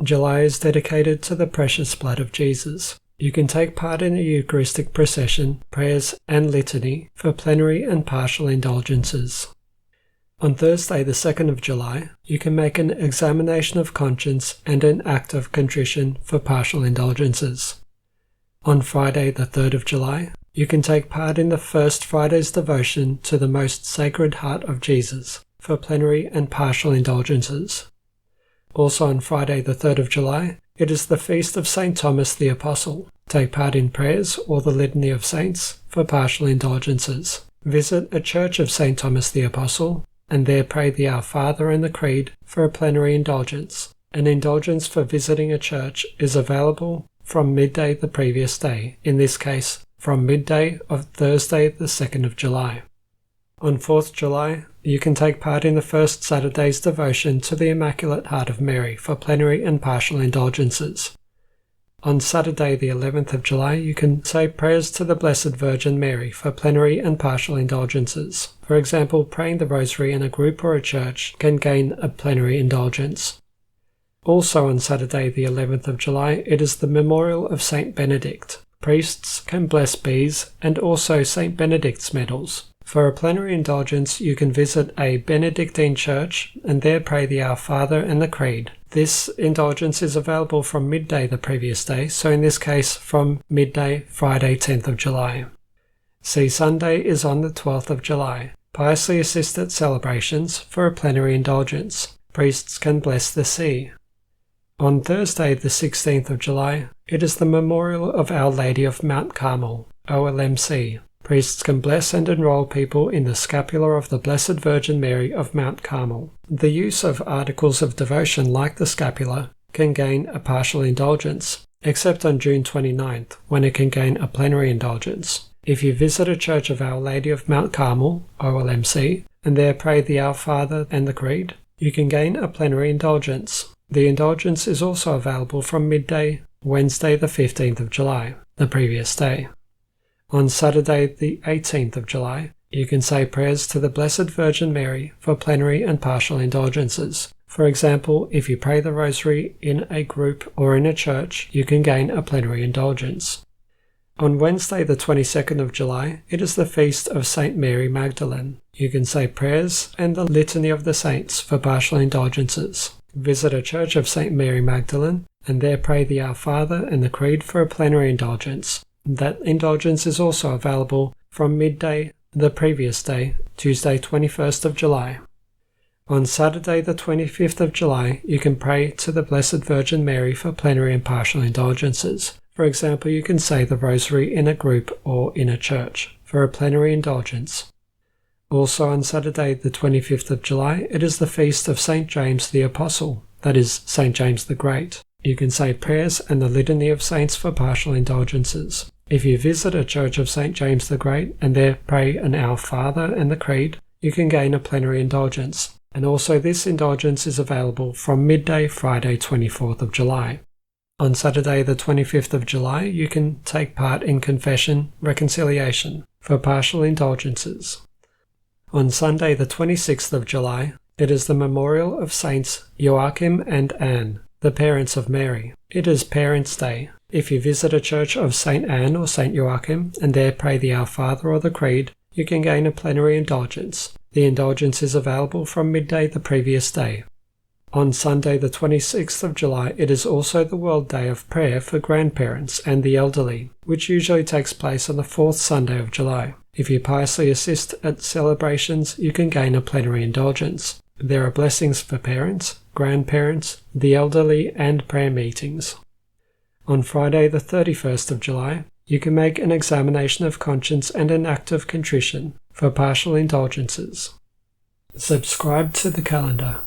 July is dedicated to the precious blood of Jesus. You can take part in a Eucharistic procession, prayers, and litany for plenary and partial indulgences. On Thursday, the 2nd of July, you can make an examination of conscience and an act of contrition for partial indulgences. On Friday, the 3rd of July, you can take part in the First Friday's Devotion to the Most Sacred Heart of Jesus for plenary and partial indulgences. Also on Friday, the 3rd of July, it is the feast of St. Thomas the Apostle. Take part in prayers or the litany of saints for partial indulgences. Visit a church of St. Thomas the Apostle, and there pray the Our Father and the Creed for a plenary indulgence. An indulgence for visiting a church is available from midday the previous day, in this case from midday of Thursday the 2nd of July. On 4th July, you can take part in the First Saturdays Devotion to the Immaculate Heart of Mary for plenary and partial indulgences. On Saturday the 11th of July, you can say prayers to the Blessed Virgin Mary for plenary and partial indulgences. For example, praying the rosary in a group or a church can gain a plenary indulgence. Also on Saturday the 11th of July, it is the memorial of Saint Benedict. Priests can bless bees and also Saint Benedict's medals. For a plenary indulgence, you can visit a Benedictine church and there pray the Our Father and the Creed. This indulgence is available from midday the previous day, so in this case from midday Friday 10th of July. See Sunday is on the 12th of July. Piously assist at celebrations for a plenary indulgence. Priests can bless the sea. On Thursday the 16th of July, it is the memorial of Our Lady of Mount Carmel, OLMC. Priests can bless and enroll people in the scapular of the Blessed Virgin Mary of Mount Carmel. The use of articles of devotion like the scapular can gain a partial indulgence, except on June 29th, when it can gain a plenary indulgence. If you visit a church of Our Lady of Mount Carmel, OLMC, and there pray the Our Father and the Creed, you can gain a plenary indulgence. The indulgence is also available from midday, Wednesday the 15th of July, the previous day. On Saturday the 18th of July, you can say prayers to the Blessed Virgin Mary for plenary and partial indulgences. For example, if you pray the rosary in a group or in a church, you can gain a plenary indulgence. On Wednesday the 22nd of July, it is the feast of St. Mary Magdalene. You can say prayers and the litany of the saints for partial indulgences. Visit a church of St. Mary Magdalene and there pray the Our Father and the Creed for a plenary indulgence. That indulgence is also available from midday the previous day, Tuesday 21st of July. On Saturday the 25th of July, you can pray to the Blessed Virgin Mary for plenary and partial indulgences. For example, you can say the rosary in a group or in a church for a plenary indulgence. Also on Saturday the 25th of July, it is the feast of St. James the Apostle, that is, St. James the Great. You can say prayers and the litany of saints for partial indulgences. If you visit a church of St. James the Great and there pray an Our Father and the Creed, you can gain a plenary indulgence. And also this indulgence is available from midday Friday 24th of July. On Saturday the 25th of July, you can take part in confession, reconciliation for partial indulgences. On Sunday the 26th of July, it is the memorial of Saints Joachim and Anne, the parents of Mary. It is Parents' Day. If you visit a church of St. Anne or St. Joachim and there pray the Our Father or the Creed, you can gain a plenary indulgence. The indulgence is available from midday the previous day. On Sunday the 26th of July, it is also the World Day of Prayer for grandparents and the elderly, which usually takes place on the 4th Sunday of July. If you piously assist at celebrations, you can gain a plenary indulgence. There are blessings for parents, grandparents, the elderly, and prayer meetings. On Friday the 31st of July, you can make an examination of conscience and an act of contrition for partial indulgences. Subscribe to the calendar.